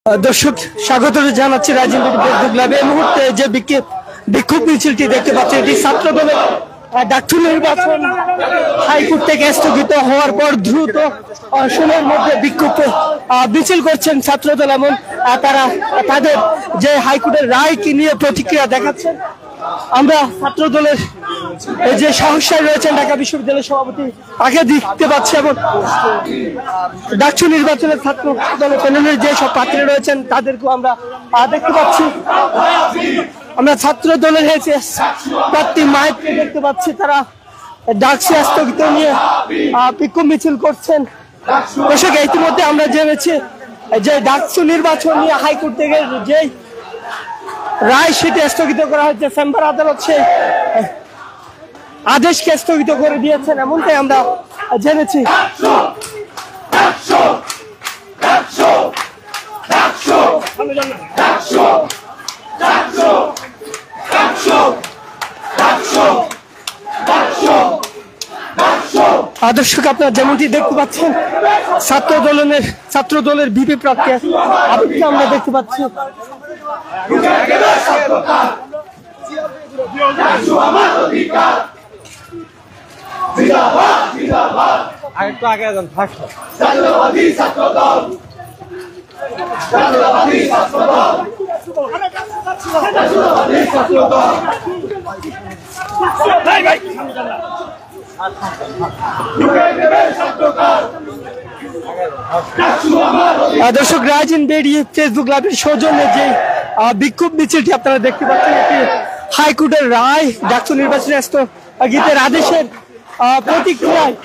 দর্শক স্বাগত জানাচ্ছি রাজনীতি ফেসবুক লাইভে। এই মুহূর্তে যে বিক্ষোভ মিছিলটি দেখতে পাচ্ছি এটি ছাত্র দলের ডাকসু নির্বাচন হাইকোর্ট থেকে স্থগিত হওয়ার পর দ্রুত সময়ের মধ্যে বিক্ষোভ মিছিল করছেন ছাত্রদল এবং তারা তাদের যে হাইকোর্টের রায়কে নিয়ে প্রতিক্রিয়া দেখাচ্ছেন। আমরা ছাত্র দলের যে সাহসী রয়েছেন ঢাকা বিশ্ববিদ্যালয়ের সভাপতি তাকে দেখতে পাচ্ছি এবং ডাকসু নির্বাচনের ছাত্র দলের প্যানেলের যে সব প্রার্থী রয়েছেন তাদেরকেও আমরা দেখতে পাচ্ছি। আমরা ছাত্র দলের হয়েছে প্রার্থী মায়েরকে দেখতে পাচ্ছি, তারা ডাকসু স্থগিত নিয়ে বিক্ষোভ মিছিল করছেন। দর্শক ইতিমধ্যে আমরা জেনেছি যে ডাকসু নির্বাচন নিয়ে হাইকোর্ট থেকে যে রায় সেটি স্থগিত করা হয়েছে, চেম্বার আদালত সেই আদেশকে স্থগিত করে দিয়েছেন এমনটাই আমরা জেনেছি। দর্শক আপনারা যেমনটি দেখতে পাচ্ছেন ছাত্র দলের ভিপি প্রার্থী আমরা দেখতে পাচ্ছি। আরেকটু আগে যান থাকতো দর্শক রাজনীতি বেরিয়ে ফেসবুক লাইভের সৌজন্যে যে বিক্ষোভ মিছিলটি আপনারা দেখতে পাচ্ছেন এটি হাইকোর্টের রায় ডাকসু নির্বাচনে স্থগিতের আদেশের প্রতিক্রিয়ায়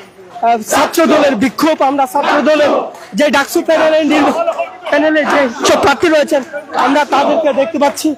ছাত্র দলের বিক্ষোভ। আমরা ছাত্র দলের যে ডাকসু প্যানেলে যে সব প্রার্থী রয়েছেন আমরা তাদেরকে দেখতে পাচ্ছি।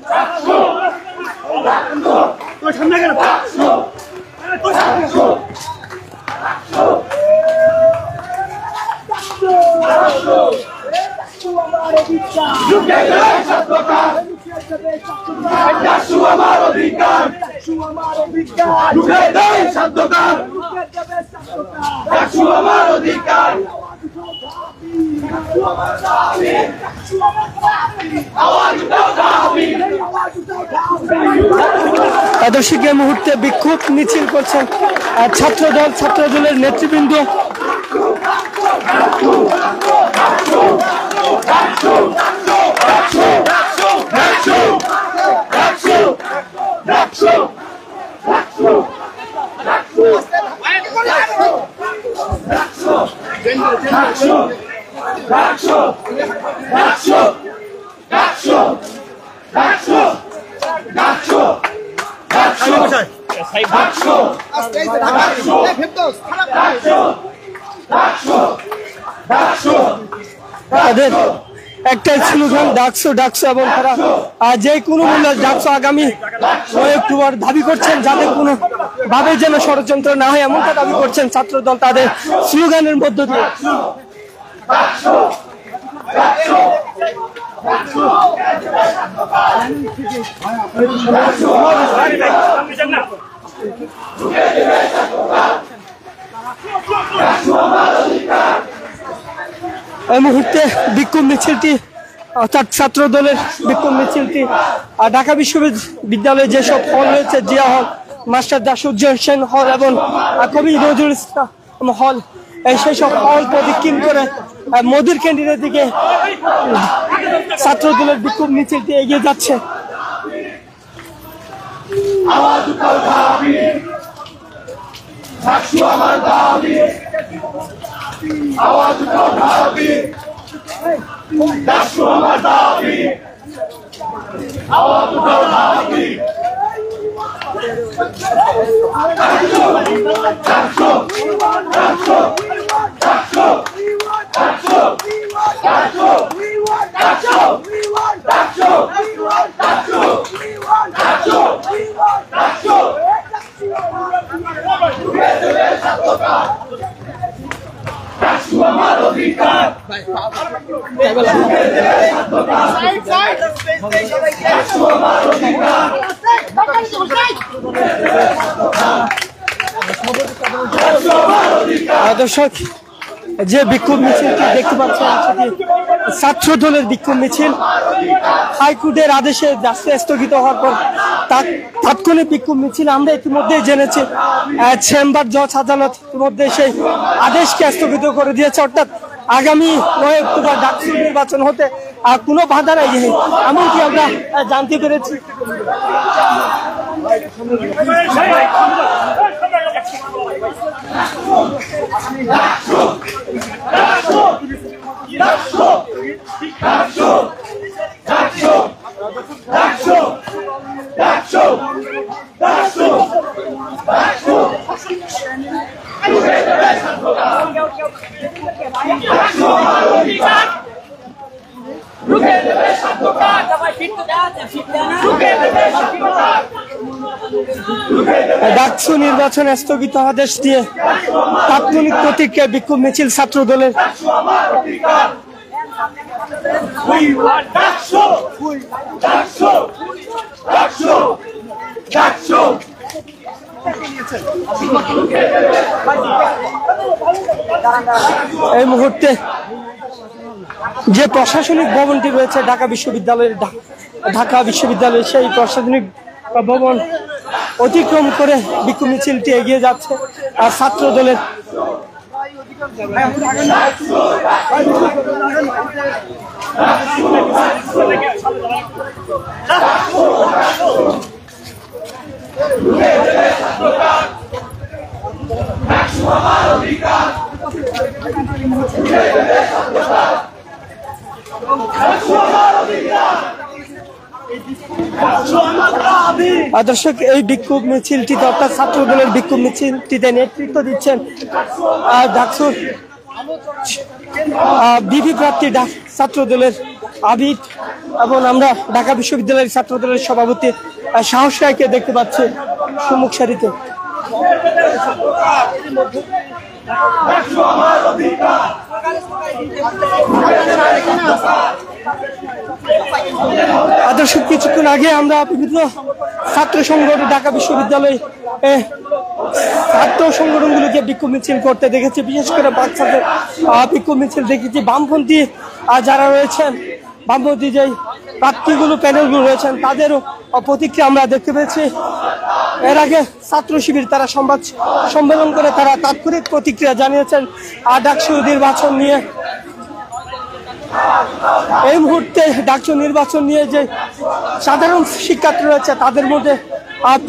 দর্শক এই মুহূর্তে বিক্ষোভ মিছিল করছেন ছাত্র দলের নেতৃবৃন্দ। তাদের একটাই স্লোগান ডাকসু ডাকসু এবং তারা যে কোনো মূল্যে ডাকসু আগামী 9 অক্টোবর দাবি করছেন, যাতে কোনো ভাবে যেন ষড়যন্ত্র না হয় এমনটা দাবি করছেন ছাত্র দল তাদের স্লোগানের মধ্য দিয়ে। এই মুহূর্তে বিক্ষোভ মিছিলটি অর্থাৎ ছাত্র দলের বিক্ষোভ মিছিলটি ঢাকা বিশ্ববিদ্যালয়ে যেসব হল রয়েছে, জিয়া হল, মাস্টার দাসুজ্জামান হোসেন হল এবং কবি নজরুল ইসলাম হল, সেই সব হল প্রদক্ষিণ করে মোদির ক্যান্টিনের দিকে ছাত্র দলের বিক্ষোভ মিছিলটি এগিয়ে যাচ্ছে। দর্শক যে বিক্ষোভ মিছিলটি দেখতে পাচ্ছেন ছাত্র দলের বিক্ষোভ মিছিল হাইকোর্টের আদেশে স্থগিত হওয়ার পর তাৎক্ষণিক বিক্ষোভ মিছিল আমরা ইতিমধ্যে জেনেছি চেম্বার জজ আদালত ইতিমধ্যে সেই আদেশকে স্থগিত করে দিয়েছে, অর্থাৎ আগামী 9 অক্টোবর ডাকসু নির্বাচন হতে কোনো বাধা নাই এমনকি আমরা জানতে পেরেছি। ডাকসু নির্বাচন স্থগিত আদেশ দিয়ে তাৎক্ষণিক প্রতিক্রিয়া বিক্ষোভ মিছিল ছাত্র দলের। এই মুহূর্তে যে প্রশাসনিক ভবনটি রয়েছে ঢাকা বিশ্ববিদ্যালয়ের সেই প্রশাসনিক ভবন অতিক্রম করে বিক্ষোভ মিছিলটি এগিয়ে যাচ্ছে আর ছাত্র দলের দর্শক এই বিক্ষোভ মিছিলটিতে অর্থাৎ ছাত্র দলের বিক্ষোভ মিছিলটিতে নেতৃত্ব দিচ্ছেন ডাকসুর বিপি প্রার্থী ছাত্র দলের আবিদ এবং আমরা ঢাকা বিশ্ববিদ্যালয়ের ছাত্র দলের সভাপতি সাহস রায়কে দেখতে পাচ্ছি সম্মুখ সারিতে। দর্শক কিছুক্ষণ আগে আমরা বিভিন্ন ছাত্র সংগঠন ঢাকা বিশ্ববিদ্যালয়ে ছাত্র সংগঠনগুলোকে বিক্ষোভ মিছিল করতে দেখেছি, বিশেষ করে বাচ্চাদের বিক্ষোভ মিছিল দেখেছি। বামপন্থী যারা রয়েছেন, বামপন্থী যে প্রার্থীগুলো প্যানেলগুলো রয়েছেন তাদেরও প্রতিক্রিয়া আমরা দেখতে পেয়েছি। এর আগে ছাত্র শিবির তারা সংবাদ সম্মেলন করে তারা তাৎক্ষণিক প্রতিক্রিয়া জানিয়েছেন ডাকসু নির্বাচন নিয়ে। এই মুহূর্তে ডাকসু নির্বাচন নিয়ে যে সাধারণ শিক্ষার্থী রয়েছে তাদের মধ্যে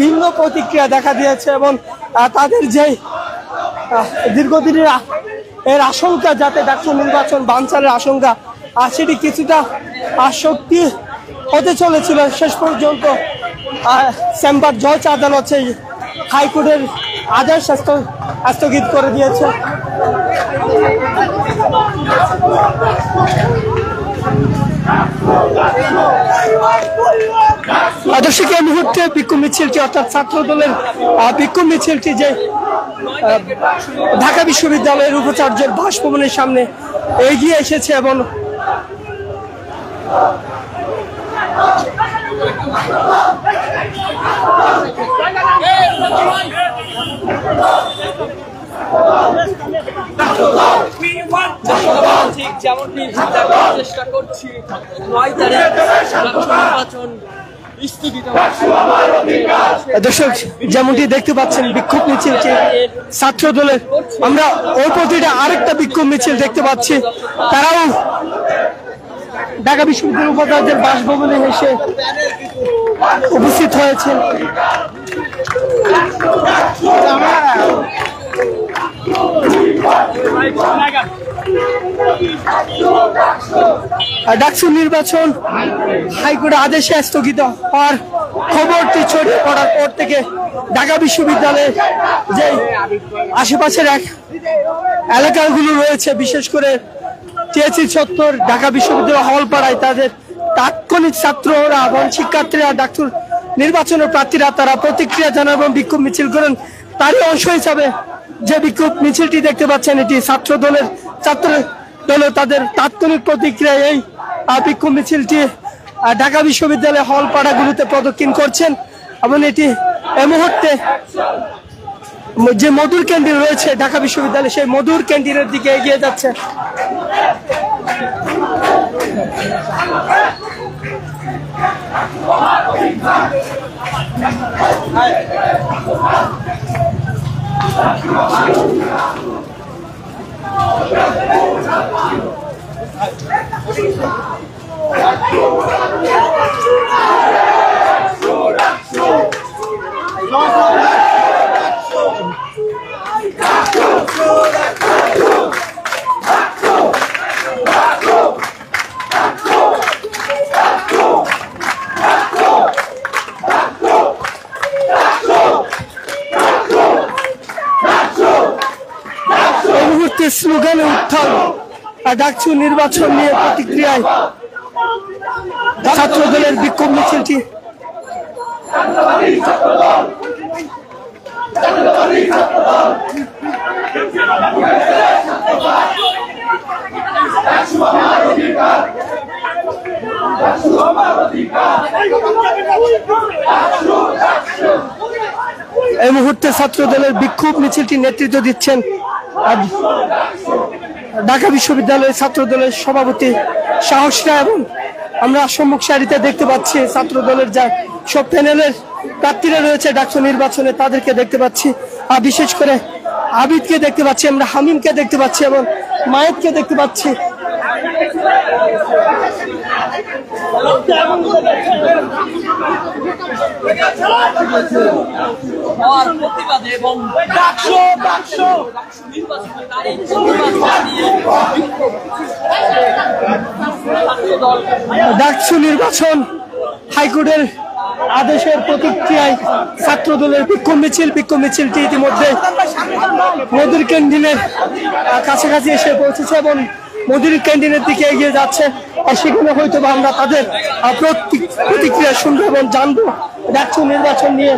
ভিন্ন প্রতিক্রিয়া দেখা দিয়েছে এবং তাদের যে দীর্ঘদিনের এর আশঙ্কা যাতে ডাকসু নির্বাচন বানচালের আশঙ্কা সেটি কিছুটা সত্যি হতে চলেছিল। শেষ পর্যন্ত চেম্বার জজ আদালত সেই হাইকোর্টের আদেশ স্থগিত করে দিয়েছে। দর্শক এই মুহূর্তে বিক্ষোভ মিছিলটি অর্থাৎ ছাত্র দলের বিক্ষোভ মিছিলটি যে ঢাকা বিশ্ববিদ্যালয়ের উপাচার্যের বাসভবনের সামনে এগিয়ে এসেছে এবং ঠিক যেমনটি চেষ্টা করছি 9 তারিখ নির্বাচন স্থগিত। দর্শক যেমনটি দেখতে পাচ্ছেন বিক্ষোভ মিছিলটি ছাত্র দলের, আমরা ওই প্রতিটা আরেকটা বিক্ষোভ মিছিল দেখতে পাচ্ছি, তারাও ঢাকা বিশ্ববিদ্যালয়ের উপাচার্যের বাসভবনে এসে উপস্থিত হয়েছেন। ডাকসু নির্বাচন হাইকোর্টের আদেশে স্থগিত হওয়ার খবরটি ছড়িয়ে পড়ার পর থেকে ঢাকা বিশ্ববিদ্যালয়ে যে আশেপাশের এলাকাগুলো রয়েছে, বিশেষ করে টিএসসি চত্বর, ঢাকা বিশ্ববিদ্যালয় হলপাড়ায় তাদের তাৎক্ষণিক ছাত্ররা এবং শিক্ষার্থীরা ডাকসু নির্বাচনের প্রার্থীরা তারা প্রতিক্রিয়া জানান এবং বিক্ষোভ মিছিল করেন। তারই অংশ হিসাবে যে বিক্ষোভ মিছিলটি দেখতে পাচ্ছেন এটি ছাত্র দলের তাদের তাৎক্ষণিক প্রতিক্রিয়া এই বিক্ষোভ মিছিলটি ঢাকা বিশ্ববিদ্যালয় হলপাড়াগুলোতে প্রদক্ষিণ করছেন এবং এটি এই মুহূর্তে যে মধুর ক্যান্টিন রয়েছে ঢাকা বিশ্ববিদ্যালয়ে সেই মধুর ক্যান্টিনের দিকে এগিয়ে যাচ্ছে। স্লোগানে উত্থান ডাকসু নির্বাচন নিয়ে প্রতিক্রিয়ায় ছাত্র দলের বিক্ষোভ মিছিলটি এই মুহূর্তে ছাত্র দলের বিক্ষোভ মিছিলটি নেতৃত্ব দিচ্ছেন ঢাকা বিশ্ববিদ্যালয়ের ছাত্র দলের সভাপতি সাহস রায় এবং আমরা সম্মুখ সারিতে দেখতে পাচ্ছি ছাত্র দলের যা সব প্যানেলের প্রার্থীরা রয়েছে ডাকসু নির্বাচনে তাদেরকে দেখতে পাচ্ছি বিশেষ করে আবিদকে দেখতে পাচ্ছি আমরা হামিমকে দেখতে পাচ্ছি এবং মায়েতকে দেখতে পাচ্ছি প্রতিবাদে এবং ডাকসু নির্বাচন হাইকোর্টের আদেশের প্রতিক্রিয়ায় ছাত্র দলের বিক্ষোভ মিছিলটি ইতিমধ্যে মধুর ক্যান্টিনের কাছাকাছি এসে পৌঁছেছে এবং মধুর ক্যান্টিনের দিকে এগিয়ে যাচ্ছে আর সেখানে হয়তো আমরা তাদের প্রতিক্রিয়া শুনবো এবং জানবো ডাকসু নির্বাচন নিয়ে।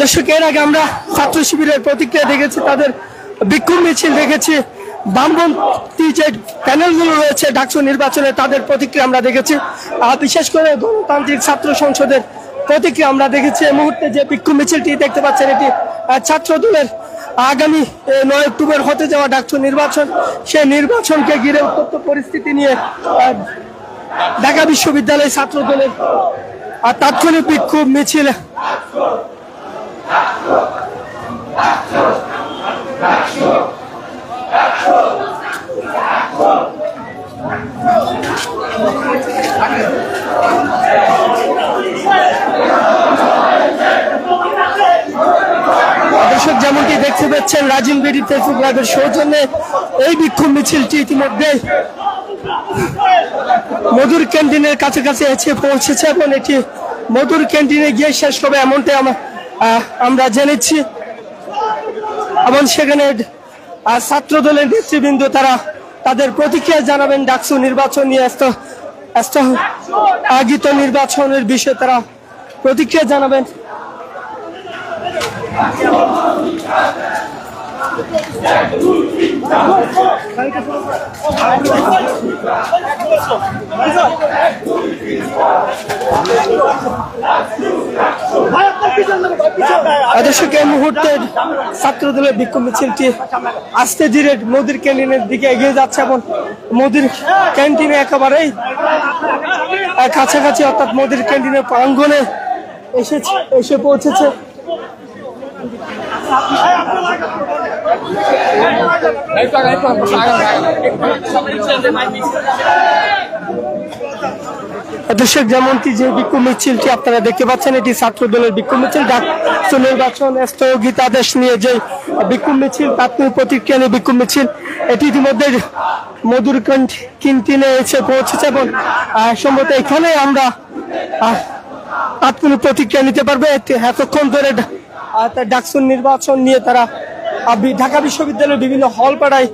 দর্শক এর আগে আমরা ছাত্র শিবিরের প্রতিক্রিয়া দেখেছি তাদের বিক্ষোভ মিছিল দেখেছি বামপন্থী যে প্যানেলগুলো রয়েছে ডাকসু নির্বাচনে তাদের প্রতিক্রিয়া আমরা দেখেছি বিশেষ করে গণতান্ত্রিক ছাত্র সংসদের প্রতিক্রিয়া আমরা দেখেছি এই মুহূর্তে যে বিক্ষোভ মিছিলটি দেখতে পাচ্ছেন এটি ছাত্র দলের আগামী 9 অক্টোবর হতে যাওয়া ডাকসু নির্বাচন সেই নির্বাচনকে ঘিরে উত্তপ্ত পরিস্থিতি নিয়ে ঢাকা বিশ্ববিদ্যালয় ছাত্র দলের তাৎক্ষণিক বিক্ষোভ মিছিল দর্শক যেমনটি দেখতে পাচ্ছেন রাজিম বিডি ফেসবুক লাইভের সৌজন্যে এই বিক্ষোভ মিছিলটি ইতিমধ্যে মধুর ক্যান্টিনের কাছাকাছি এসে পৌঁছেছে এবং এটি মধুর ক্যান্টিনে গিয়ে শেষ হবে এমনটাই আমরা জেনেছি এবং সেখানে ছাত্র দলের নেতৃবৃন্দ তারা তাদের প্রতিক্রিয়া জানাবেন ডাকসু নির্বাচন নিয়ে স্থগিত নির্বাচনের বিষয়ে তারা প্রতিক্রিয়া জানাবেন। দর্শক এই মুহূর্তে ছাত্র দলের বিক্ষোভ মিছিলটি আস্তে ধীরে মধুর ক্যান্টিনের দিকে এগিয়ে যাচ্ছে এবং মধুর ক্যান্টিনে একেবারেই কাছাকাছি অর্থাৎ মধুর ক্যান্টিনের প্রাঙ্গণে এসে পৌঁছেছে। দর্শক যেমনটি যে বিক্ষোভ মিছিলটি আপনারা দেখতে পাচ্ছেন এটি ছাত্র দলের বিক্ষোভ মিছিল ডাকসু নির্বাচন স্থগিতাদেশ নিয়ে যে বিক্ষোভ মিছিল তাৎক্ষণিক প্রতিক্রিয়া নিয়ে বিক্ষোভ মিছিল এটি ইতিমধ্যে মধুর ক্যান্টিনে এসে পৌঁছেছে এবং সম্ভবত এখানে আমরা তাৎক্ষণিক প্রতিক্রিয়া নিতে পারবে। এতক্ষণ ধরে ডাকসু নির্বাচন নিয়ে তারা ঢাকা বিশ্ববিদ্যালয়ের বিভিন্ন হল পাড়ায়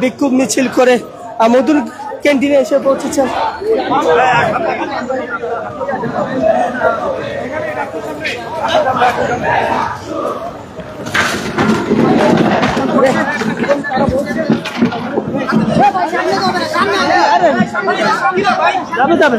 বিক্ষোভ মিছিল করে মধুর ক্যান্টিনে এসে পৌঁছেছে। যাবে যাবে